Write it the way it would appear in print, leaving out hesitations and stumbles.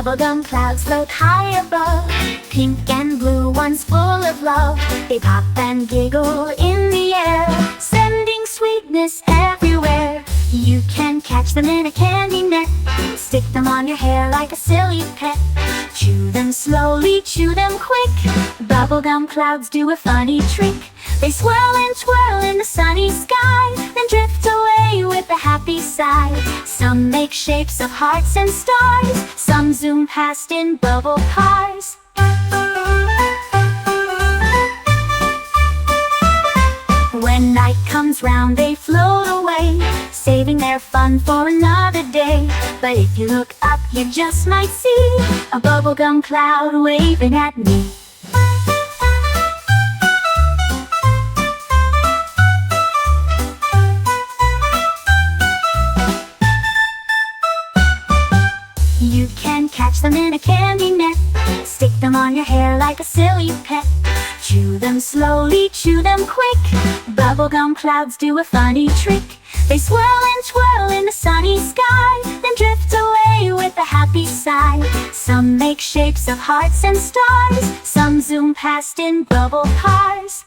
Bubblegum clouds float high above, pink and blue ones full of love. They pop and giggle in the air, sending sweetness everywhere. You can catch them in a candy net, stick them on your hair like a silly pet. Chew them slowly, chew them quick. Bubblegum clouds do a funny trick. They swirl and twirl in the sunny sky, then drift away with a happy sigh. Some make shapes of hearts and stars, some zoom past in bubble cars. When night comes round, they float away, saving their fun for another day. But if you look up, you just might see a bubblegum cloud waving at me. You can catch them in a candy net, stick them on your hair like a silly pet. Chew them slowly, chew them quick. Bubblegum clouds do a funny trick. They swirl and twirl in the sunny sky, then drift away with a happy sigh. Some make shapes of hearts and stars, some zoom past in bubble cars.